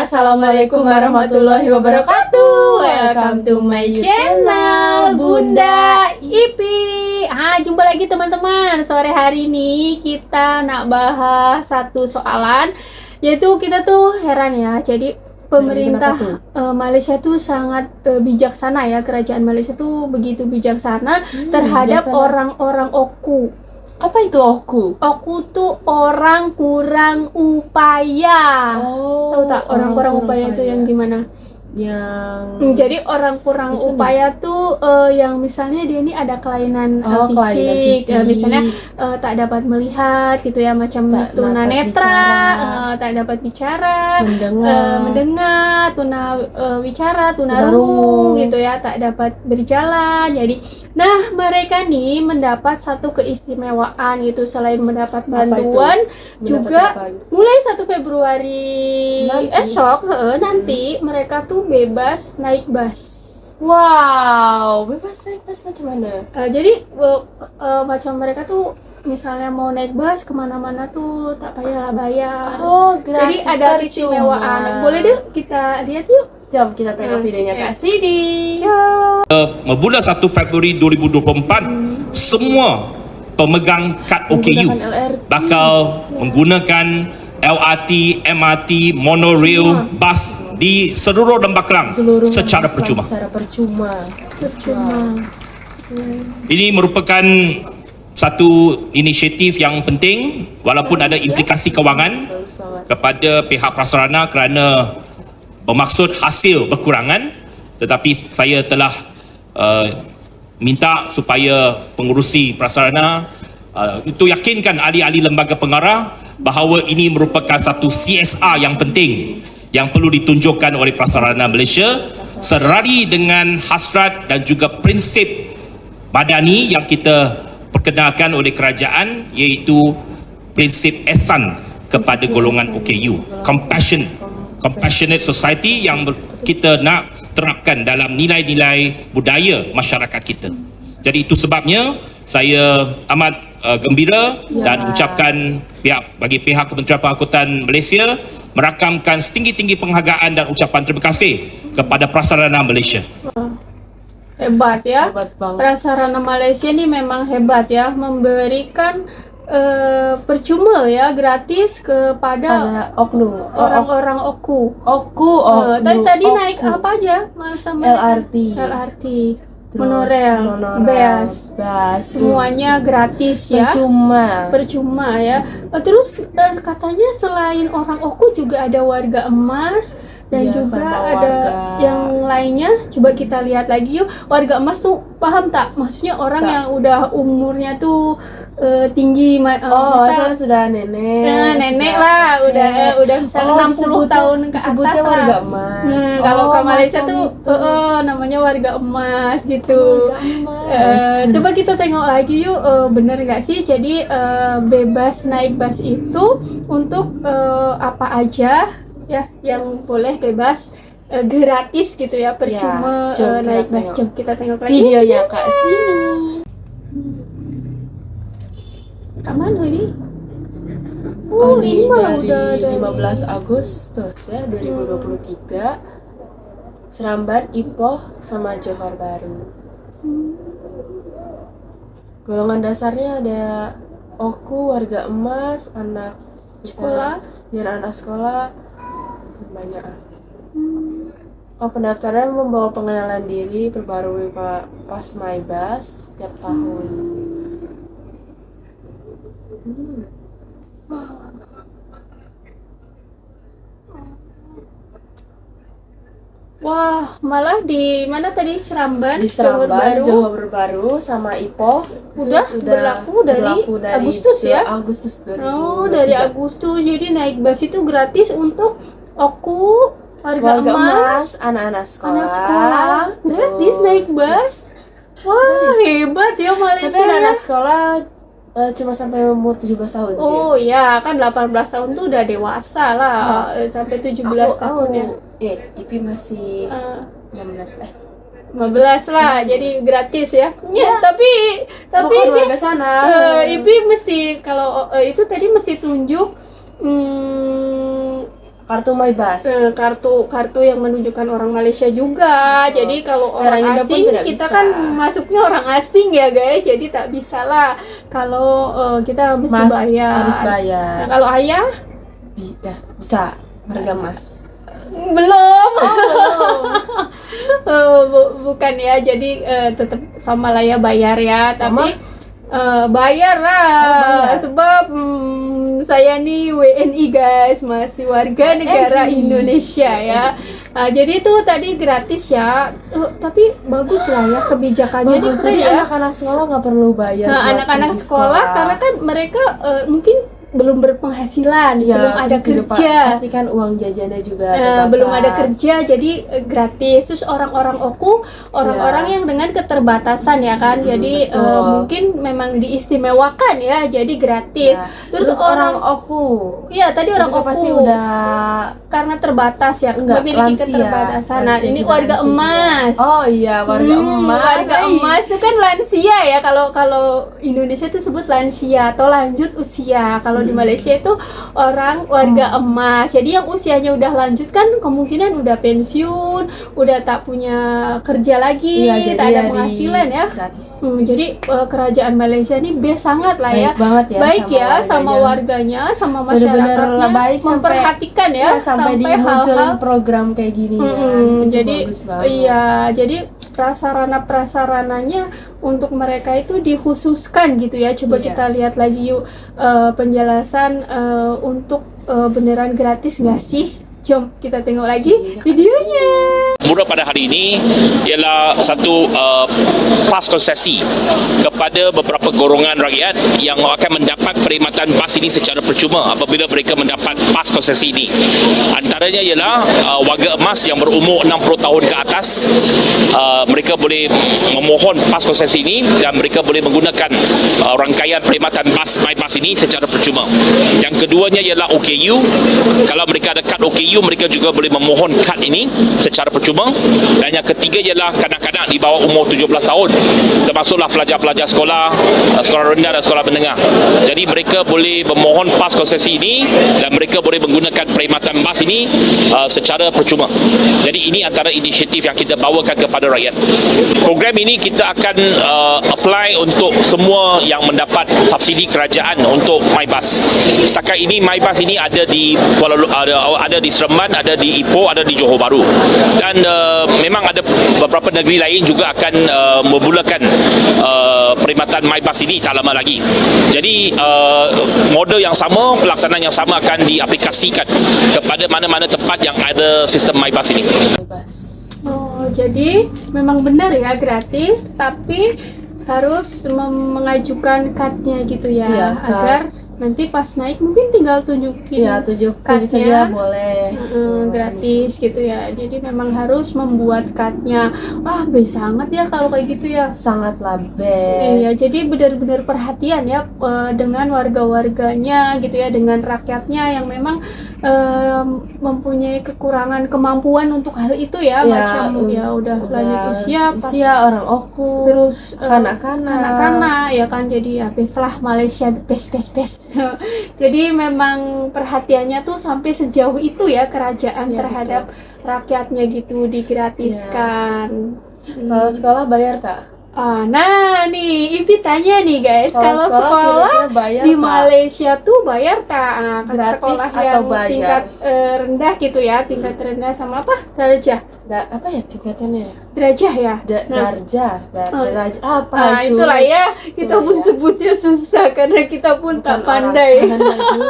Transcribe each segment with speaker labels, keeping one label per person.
Speaker 1: Assalamualaikum warahmatullahi wabarakatuh. Welcome to my channel Bunda Ipi. Jumpa lagi teman-teman. Sore hari ini kita nak bahas satu soalan, yaitu kita tuh heran ya. Jadi pemerintah Malaysia tuh sangat bijaksana ya. Kerajaan Malaysia tuh begitu bijaksana terhadap orang-orang oku.
Speaker 2: Apa itu oku?
Speaker 1: Oku tuh orang kurang upaya. Tahu tak orang kurang upaya itu yang gimana? Jadi orang kurang upaya tuh yang misalnya dia ini ada kelainan fisik, misalnya tak dapat melihat gitu ya, macam tunanetra, tak dapat bicara, mendengar, wicara, tunarungu gitu ya, tak dapat berjalan. Jadi, nah mereka nih mendapat satu keistimewaan gitu, selain mendapat bantuan juga mulai 1 Februari esok nanti mereka tuh bebas naik bus.
Speaker 2: Wow, bebas naik bus macam mana?
Speaker 1: Jadi macam mereka tuh misalnya mau naik bus kemana-mana tuh tak payahlah bayar.
Speaker 2: Gratis.
Speaker 1: Jadi ada keistimewaan. Boleh deh kita lihat yuk.
Speaker 2: Jom kita tengok videonya Kak Sidi.
Speaker 3: Bermula 1 Februari 2024, semua pemegang kad OKU bakal menggunakan LRT, MRT, monorail, bus di seluruh Lembah Kelang secara percuma. Ini merupakan satu inisiatif yang penting walaupun ada implikasi kewangan kepada pihak prasarana kerana bermaksud hasil berkurangan, tetapi saya telah minta supaya pengurusi prasarana itu yakinkan ahli-ahli lembaga pengarah bahawa ini merupakan satu CSR yang penting yang perlu ditunjukkan oleh prasarana Malaysia serari dengan hasrat dan juga prinsip madani yang kita perkenalkan oleh kerajaan, iaitu prinsip ihsan kepada golongan OKU, compassionate society yang kita nak terapkan dalam nilai-nilai budaya masyarakat kita. Jadi itu sebabnya saya amat gembira dan ucapkan bagi pihak Kementerian Pengangkutan Malaysia merakamkan setinggi-tinggi penghargaan dan ucapan terima kasih kepada prasarana Malaysia.
Speaker 1: Hebat ya. Prasarana Malaysia ini memang hebat ya, memberikan percuma ya, gratis kepada orang-orang oku. Tadi naik apa aja? LRT, monorail, bus, semuanya gratis ya, percuma ya. Terus katanya selain orang oku juga ada warga emas dan juga ada yang lainnya. Coba kita lihat lagi yuk. Warga emas tuh paham tak? Maksudnya orang yang udah umurnya tuh tinggi,
Speaker 2: misalnya sudah nenek
Speaker 1: lah, udah misalnya 60 tahun ke atas lah.
Speaker 2: Warga emas.
Speaker 1: Kalau ke Malaysia tuh namanya warga emas gitu. Coba kita tengok lagi yuk, bener nggak sih? Jadi bebas naik bus itu untuk apa aja ya yang boleh bebas, gratis gitu ya, percuma naik bus. Coba kita tengok lagi
Speaker 2: videonya Kak Sini.
Speaker 1: Kak mana ini?
Speaker 2: Ini dari 15 Agustus ya 2023, Seremban, Ipoh sama Johor Bahru. Golongan dasarnya ada oku, warga emas, anak sekolah, dan anak sekolah banyak. Pendaftaran membawa pengenalan diri perbarui pas my bus setiap tahun.
Speaker 1: Wah, malah di mana tadi? Seremban,
Speaker 2: di Seremban, Johor Bahru sama Ipoh
Speaker 1: udah berlaku dari Agustus ya?
Speaker 2: Agustus 2023.
Speaker 1: Dari Agustus. Jadi naik bus itu gratis untuk oku, warga emas,
Speaker 2: anak-anak sekolah.
Speaker 1: Gratis naik bus. Wah, hebat ya Malaysia.
Speaker 2: Tapi anak sekolah cuma sampai umur 17 tahun.
Speaker 1: Ya, kan 18 tahun tuh udah dewasa lah. Sampai 17 tahun ya.
Speaker 2: IP masih 15
Speaker 1: lah, jadi gratis ya. Tapi
Speaker 2: bukan warga sana.
Speaker 1: IP mesti, kalau itu tadi mesti tunjuk
Speaker 2: KTP kartu MyBus.
Speaker 1: Kartu yang menunjukkan orang Malaysia juga. Jadi kalau orang
Speaker 2: Indo pun
Speaker 1: asing
Speaker 2: tidak
Speaker 1: kita
Speaker 2: bisa.
Speaker 1: kan masuknya orang asing ya guys. Jadi tak bisa lah kalau kita mesti bayar.
Speaker 2: Harus bayar.
Speaker 1: Nah, kalau ayah
Speaker 2: Bisa harga emas.
Speaker 1: belum. Bukan ya. Jadi tetap sama lah ya bayar ya. Tapi bayar lah.
Speaker 2: Bayar.
Speaker 1: Sebab saya nih WNI guys, masih warga negara Indonesia ya. Jadi itu tadi gratis ya. Tapi bagus lah ya kebijakannya. Ini keren
Speaker 2: Jadi
Speaker 1: ya.
Speaker 2: anak-anak sekolah nggak perlu bayar.
Speaker 1: Nah,
Speaker 2: buat
Speaker 1: anak-anak
Speaker 2: pergi
Speaker 1: sekolah karena kan mereka mungkin belum berpenghasilan, belum ada kerja.
Speaker 2: Pasti kan uang jajannya juga
Speaker 1: Belum ada kerja, jadi gratis. Terus orang-orang yang dengan keterbatasan ya kan, jadi mungkin memang diistimewakan ya, jadi gratis.
Speaker 2: Terus orang oku,
Speaker 1: iya tadi orang
Speaker 2: itu
Speaker 1: oku
Speaker 2: pasti udah
Speaker 1: karena terbatas ya, memiliki
Speaker 2: lansia.
Speaker 1: keterbatasan. Nah
Speaker 2: Lansia
Speaker 1: ini
Speaker 2: juga,
Speaker 1: warga
Speaker 2: lansia
Speaker 1: emas.
Speaker 2: juga. Oh iya, warga emas.
Speaker 1: Warga emas itu kan lansia ya, kalau Indonesia itu sebut lansia atau lanjut usia. Kalau di Malaysia itu orang warga emas. Jadi yang usianya udah lanjut kan kemungkinan udah pensiun, udah tak punya kerja lagi, tak ada penghasilan ya. Jadi kerajaan Malaysia ini best sangat lah ya. Baik ya sama warganya, sama masyarakatnya,
Speaker 2: baik
Speaker 1: memperhatikan ya
Speaker 2: sampai dimunculin program kayak gini ya.
Speaker 1: Jadi jadi prasarananya untuk mereka itu dikhususkan gitu ya. Coba kita lihat lagi yuk penjelasan untuk beneran gratis nggak sih? Jom kita tengok lagi videonya.
Speaker 3: Murah pada hari ini ialah satu pas konsesi kepada beberapa golongan rakyat yang akan mendapat perkhidmatan bas ini secara percuma apabila mereka mendapat pas konsesi ini. Antaranya ialah warga emas yang berumur 60 tahun ke atas, mereka boleh memohon pas konsesi ini dan mereka boleh menggunakan rangkaian perkhidmatan bas MyBus ini secara percuma. Yang keduanya ialah OKU. Kalau mereka ada kad OKU, mereka juga boleh memohon kad ini secara percuma. Dan yang ketiga ialah kanak-kanak di bawah umur 17 tahun, termasuklah pelajar-pelajar sekolah rendah dan sekolah menengah. Jadi mereka boleh memohon pas konsesi ini dan mereka boleh menggunakan perkhidmatan bas ini secara percuma. Jadi ini antara inisiatif yang kita bawakan kepada rakyat. Program ini kita akan apply untuk semua yang mendapat subsidi kerajaan untuk MyBus. Setakat ini MyBus ini ada di ada di Seremban, ada di Ipoh, ada di Johor Bahru. Dan memang ada beberapa negeri lain juga akan memulakan perkhidmatan MyBus ini tak lama lagi. Jadi model yang sama, pelaksanaan yang sama akan diaplikasikan kepada mana-mana tempat yang ada sistem MyBus ini.
Speaker 1: Jadi memang benar ya gratis, tapi harus mengajukan kadnya gitu ya, agar nanti pas naik mungkin tinggal tunjukin kadnya
Speaker 2: boleh
Speaker 1: gratis gitu ya. Jadi memang harus membuat kadnya. Best sangat ya kalau kayak gitu ya.
Speaker 2: Sangatlah best.
Speaker 1: Iya, jadi benar-benar perhatian ya dengan warga-warganya gitu ya, dengan rakyatnya yang memang mempunyai kekurangan kemampuan untuk hal itu ya, macam ya udah lanjut usia,
Speaker 2: orang oku,
Speaker 1: terus
Speaker 2: kanak-kanak
Speaker 1: ya kan. Jadi ya best lah, Malaysia best. Jadi memang perhatiannya tuh sampai sejauh itu ya kerajaan terhadap rakyatnya gitu, digratiskan.
Speaker 2: Kalau sekolah bayar tak?
Speaker 1: Nah nih Ipi tanya nih guys, kalau sekolah
Speaker 2: kira-kira
Speaker 1: di Malaysia tuh bayar tak?
Speaker 2: Gratis
Speaker 1: Sekolah
Speaker 2: atau
Speaker 1: yang
Speaker 2: bayar?
Speaker 1: tingkat rendah gitu ya, tingkat rendah sama apa? Darjah?
Speaker 2: Apa ya tingkatannya?
Speaker 1: Derajah ya?
Speaker 2: Darjah apa itu?
Speaker 1: Itulah ya, kita pun sebutnya susah karena kita pun tak pandai.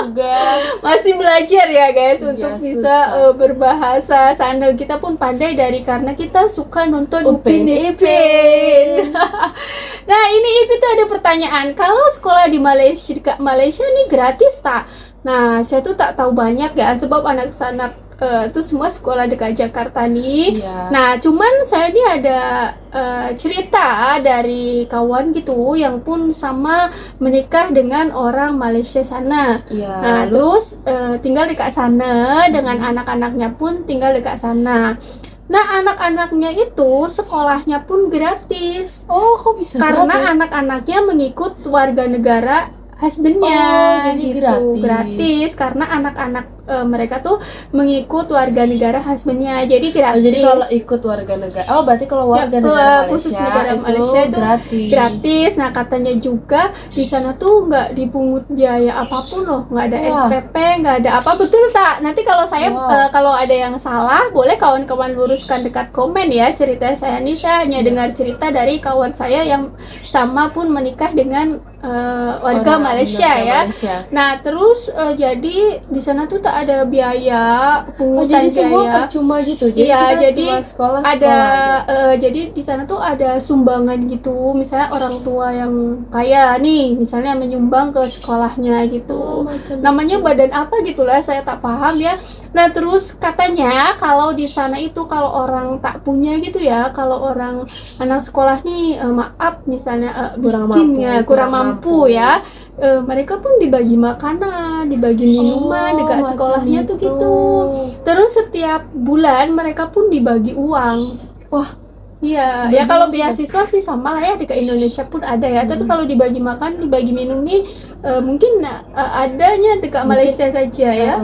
Speaker 2: Juga
Speaker 1: masih belajar ya guys untuk bisa
Speaker 2: susah.
Speaker 1: berbahasa sana. Kita pun pandai karena kita suka nonton
Speaker 2: Upin
Speaker 1: Ipin. Nah ini Ipin tuh ada pertanyaan, kalau sekolah di Malaysia ini gratis tak? Nah saya tuh tak tahu banyak ya, sebab anak-anak itu semua sekolah dekat Jakarta nih. Nah cuman saya ini ada cerita dari kawan gitu yang pun sama menikah dengan orang Malaysia sana. Nah terus tinggal dekat sana dengan anak-anaknya pun tinggal dekat sana. Nah anak-anaknya itu sekolahnya pun gratis.
Speaker 2: Kok bisa
Speaker 1: karena
Speaker 2: gratis?
Speaker 1: anak-anaknya mengikut warga negara husbandnya,
Speaker 2: jadi
Speaker 1: gitu.
Speaker 2: gratis.
Speaker 1: Karena anak-anak mereka tuh mengikut warga negara husbandnya, jadi gratis.
Speaker 2: Jadi kalau ikut warga negara, berarti kalau warga negara Malaysia,
Speaker 1: khusus negara Malaysia itu gratis. Nah katanya juga di sana tuh nggak dipungut biaya apapun loh, nggak ada SPP, nggak ada apa, betul tak? Nanti kalau saya kalau ada yang salah, boleh kawan-kawan luruskan dekat komen ya cerita saya nih. Saya hanya dengar cerita dari kawan saya yang sama pun menikah dengan warga Malaysia ya. Nah terus jadi di sana tuh tak ada biaya pungutan
Speaker 2: jadi semua
Speaker 1: biaya.
Speaker 2: percuma gitu. Jadi
Speaker 1: iya, jadi
Speaker 2: sekolah
Speaker 1: ada jadi di sana tuh ada sumbangan gitu. Misalnya orang tua yang kaya nih, misalnya menyumbang ke sekolahnya gitu. Namanya badan apa gitulah, saya tak paham ya. Nah terus katanya kalau di sana itu kalau orang tak punya gitu ya, kalau orang anak sekolah nih maaf misalnya kurang mampu ya, mereka pun dibagi makanan, dibagi minuman dekat sekolahnya tuh gitu. Terus setiap bulan mereka pun dibagi uang. Wah, iya, ya kalau beasiswa sih sama lah ya, di Indonesia pun ada ya. Tapi kalau dibagi makan, dibagi minum nih mungkin adanya dekat Malaysia saja ya.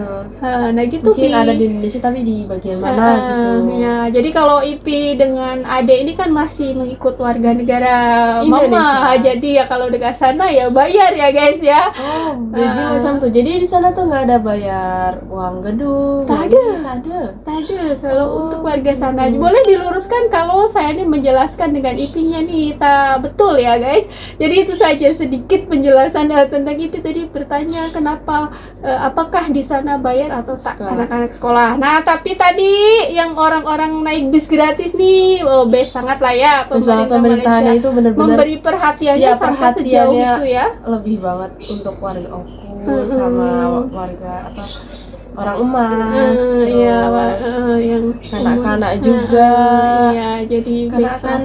Speaker 1: Nah gitu.
Speaker 2: Mungkin ada di Indonesia tapi di bagian mana gitu.
Speaker 1: Ya, jadi kalau Ipi dengan Ade ini kan masih mengikut warga negara Mama. Jadi ya kalau dekat sana ya bayar ya guys ya.
Speaker 2: Jadi macam tuh. Jadi di sana tuh nggak ada bayar uang gedung.
Speaker 1: Tak ada. Kalau untuk warga sana, boleh diluruskan kalau saya ini menjelaskan dengan Ipinya nih, tak betul ya guys. Jadi itu saja sedikit penjelasan tentang Ipi tadi bertanya kenapa apakah di sana bayar atau tak anak-anak sekolah. Nah tapi tadi yang orang-orang naik bis gratis nih, best sangat lah ya pemerintah Malaysia
Speaker 2: itu benar-benar
Speaker 1: memberi perhatiannya sampai sejauh itu ya.
Speaker 2: Lebih banget untuk warga Oku sama warga atau orang emas,
Speaker 1: yang
Speaker 2: kanak-kanak juga,
Speaker 1: jadi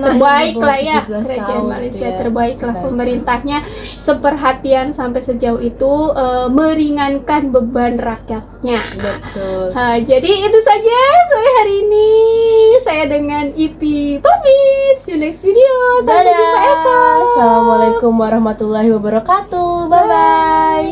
Speaker 1: terbaik lah ya, kerajaan Malaysia terbaik lah, pemerintahnya seperhatian sampai sejauh itu meringankan beban rakyatnya.
Speaker 2: Betul.
Speaker 1: Jadi itu saja sore hari ini saya dengan Ipi pamit. See you next video. Sampai jumpa esok.
Speaker 2: Assalamualaikum warahmatullahi wabarakatuh. Bye bye.